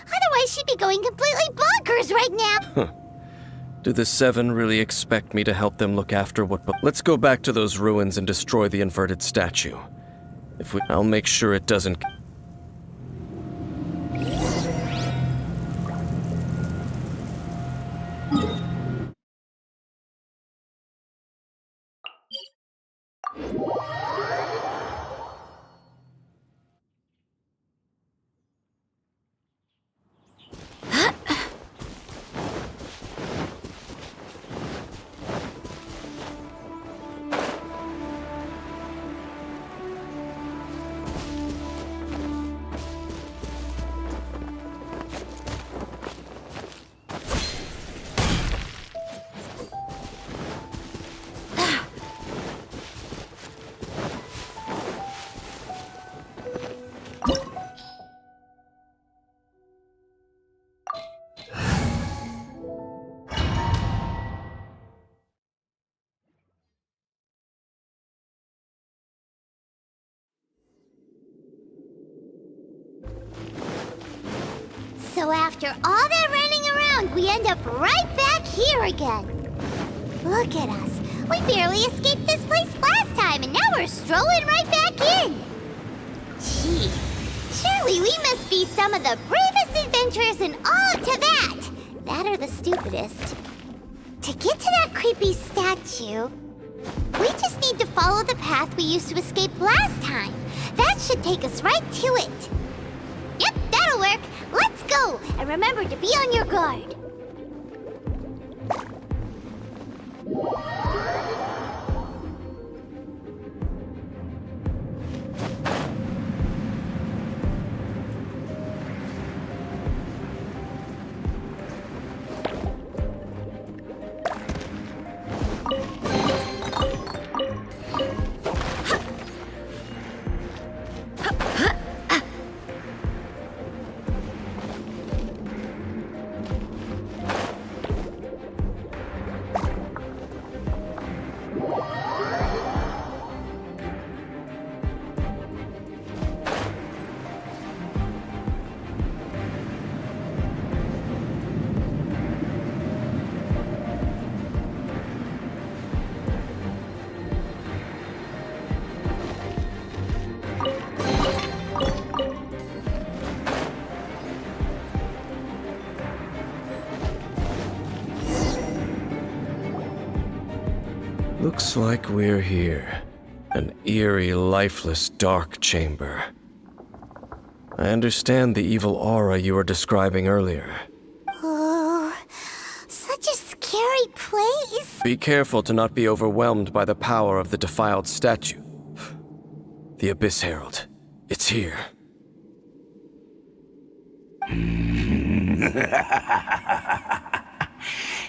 Otherwise she'd be going completely bonkers right now. Do the Seven really expect me to help them look after what... Let's go back to those ruins and destroy the inverted statue. I'll make sure it doesn't... So after all that running around, we end up right back here again. Look at us. We barely escaped this place last time, and now we're strolling right back in. Gee, surely we must be some of the bravest adventurers in all of Teyvat. That or the stupidest. To get to that creepy statue, we just need to follow the path we used to escape last time. That should take us right to it. Yep, that'll work. Let's go! And remember to be on your guard. Looks like we're here. An eerie, lifeless, dark chamber. I understand the evil aura you were describing earlier. Oh, such a scary place. Be careful to not be overwhelmed by the power of the defiled statue. The Abyss Herald. It's here.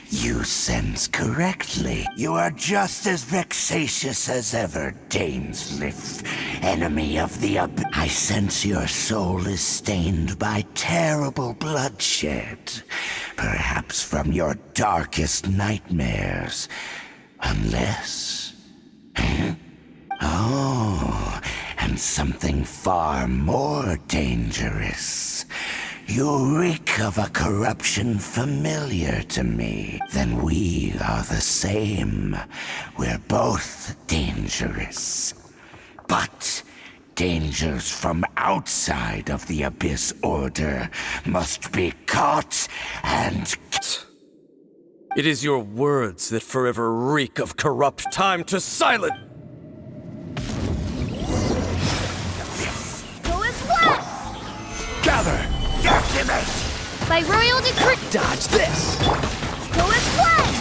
You sense correctly. You are just as vexatious as ever, Dainsleif, enemy of the I sense your soul is stained by terrible bloodshed, perhaps from your darkest nightmares. Unless... Oh, and something far more dangerous. You reek of a corruption familiar to me. Then we are the same. We're both dangerous. But dangers from outside of the Abyss Order must be caught and... It is your words that forever reek of corrupt. Time to silence! Go as one! Gather! Activate! By royal decree! Dodge this! Go as one!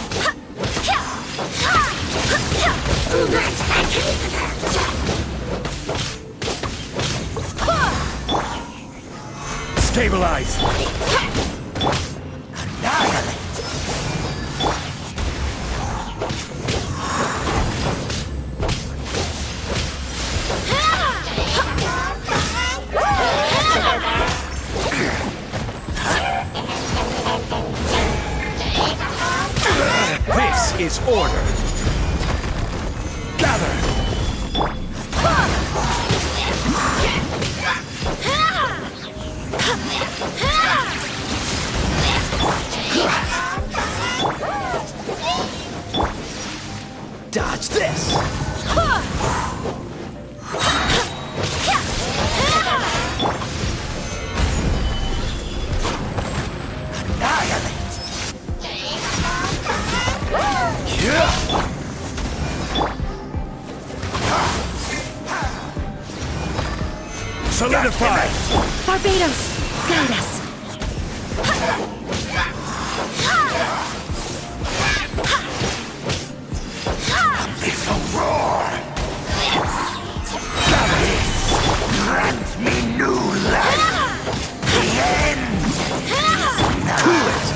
Stabilize! Annihilate! This is order! Gather! Dodge this! Annihilate! Solidify! Barbados, guide us. It's a roar! Grant me new life! The end! Cool it!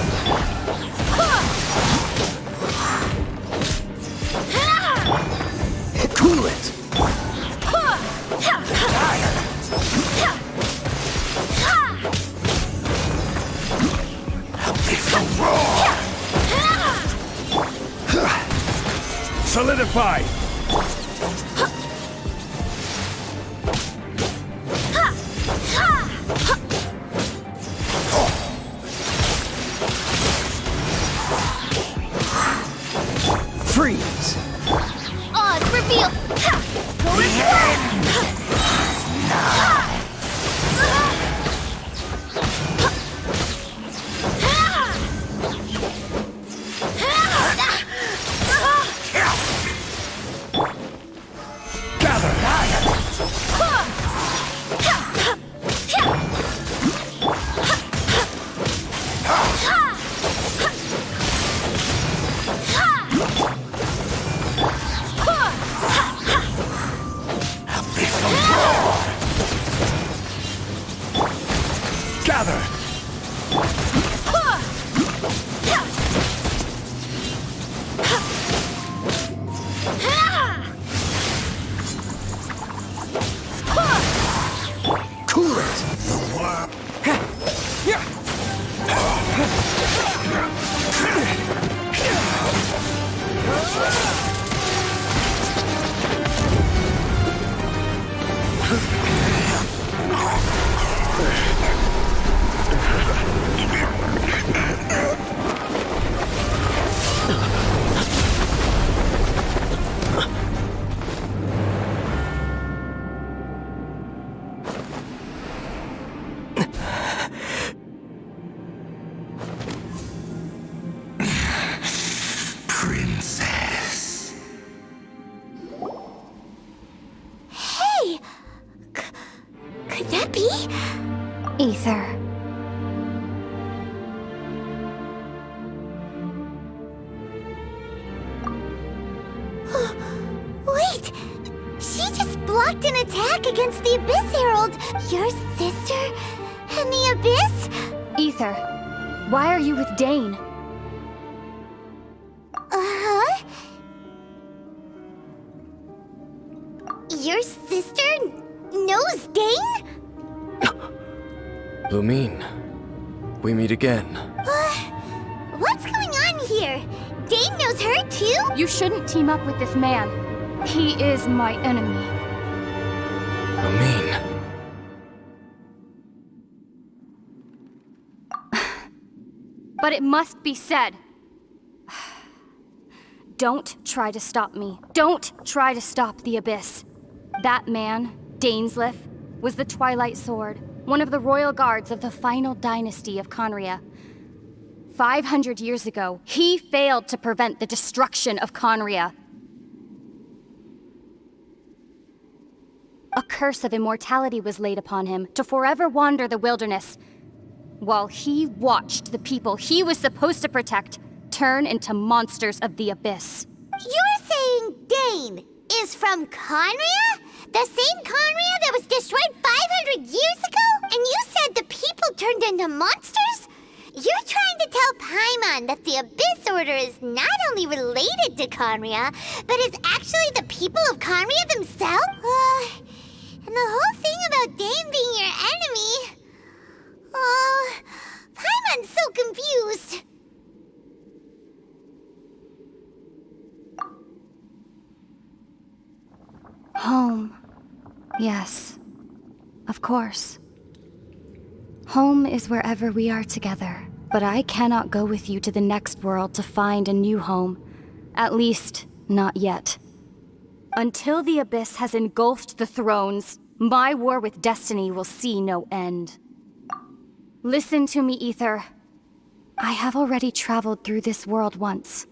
Cool it! It's a roar! Solidify! Freeze! Odds reveal. Go as Gather! Cool it! Princess. Hey! Could that be? Ether. Wait! She just blocked an attack against the Abyss Herald! Your sister and the Abyss? Ether. Why are you with Dane? Uh-huh? Your sister knows Dane? Lumine, we meet again. What's going on here? Dane knows her too? You shouldn't team up with this man. He is my enemy. Lumine. But it must be said. Don't try to stop me. Don't try to stop the Abyss. That man, Dainsleif, was the Twilight Sword, one of the royal guards of the final dynasty of Conria. 500 years ago, he failed to prevent the destruction of Conria. A curse of immortality was laid upon him to forever wander the wilderness, while he watched the people he was supposed to protect turn into monsters of the Abyss. You're saying Dane is from Conria? The same Conria that was destroyed 500 years ago? And you said the people turned into monsters? You're trying to tell Paimon that the Abyss Order is not only related to Conria, but is actually the people of Conria themselves? And the whole thing about Dane being your enemy... Oh, Paimon's so confused. Home. Yes. Of course. Home is wherever we are together, but I cannot go with you to the next world to find a new home. At least, not yet. Until the Abyss has engulfed the thrones, my war with destiny will see no end. Listen to me, Ether. I have already traveled through this world once.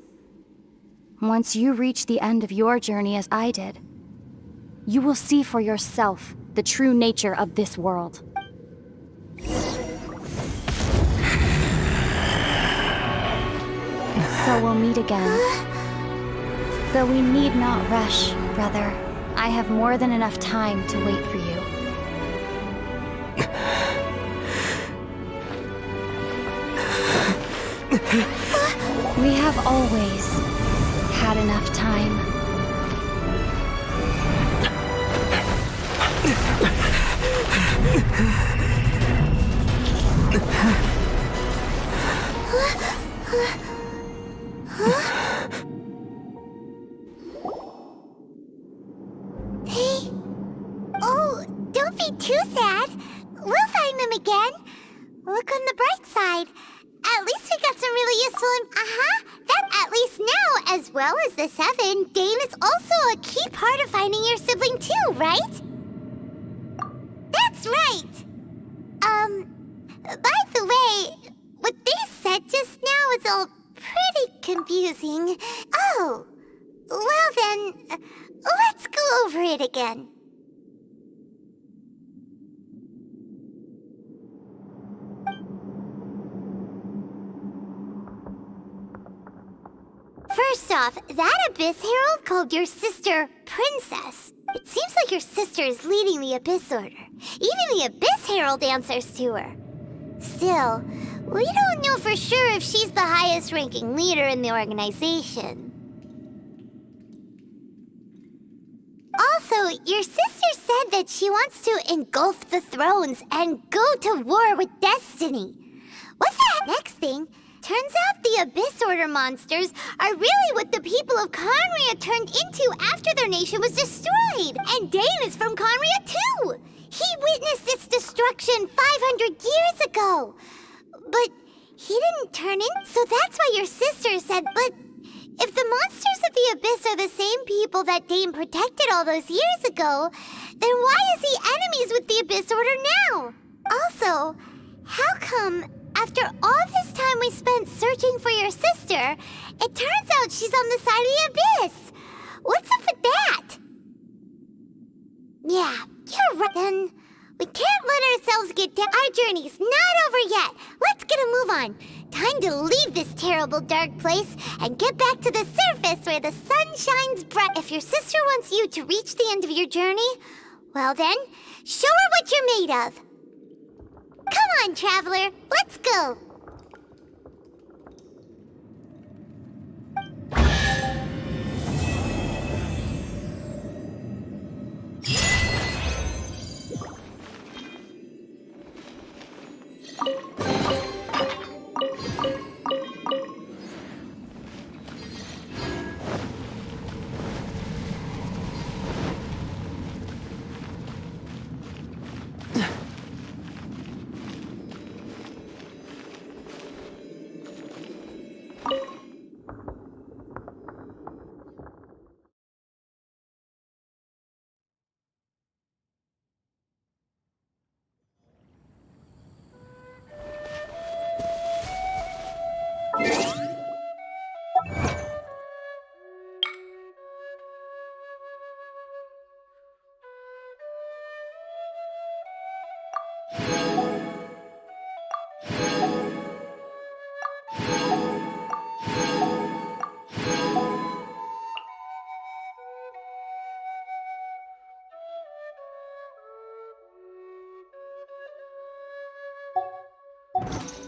Once you reach the end of your journey as I did, you will see for yourself the true nature of this world. So we'll meet again. Though we need not rush, brother. I have more than enough time to wait for you. We have always had enough time. Hey. Oh, don't be too sad. We'll find them again. Look on the bright side. At least we got some really useful That at least now, as well as the Seven, Dane is also a key part of finding your sibling too, right? That's right. By the way, what they said just now is all pretty confusing. Oh, well then, let's go over it again. First off, that Abyss Herald called your sister Princess. It seems like your sister is leading the Abyss Order. Even the Abyss Herald answers to her. Still, we don't know for sure if she's the highest-ranking leader in the organization. Also, your sister said that she wants to engulf the thrones and go to war with destiny. What's that next thing? Turns out the Abyss Order monsters are really what the people of Conria turned into after their nation was destroyed. And Dane is from Conria too. He witnessed its destruction 500 years ago. But he didn't turn in, so that's why your sister said, but if the monsters of the Abyss are the same people that Dane protected all those years ago, then why is he enemies with the Abyss Order now? Also, how come after all this time we spent searching for your sister, it turns out she's on the side of the Abyss? What's up with that? Yeah, you're right. Then we can't let ourselves get down. Our journey's not over yet. Let's get a move on. Time to leave this terrible dark place and get back to the surface where the sun shines bright. If your sister wants you to reach the end of your journey, well then, show her what you're made of. Come on, traveler, let's go. Huh?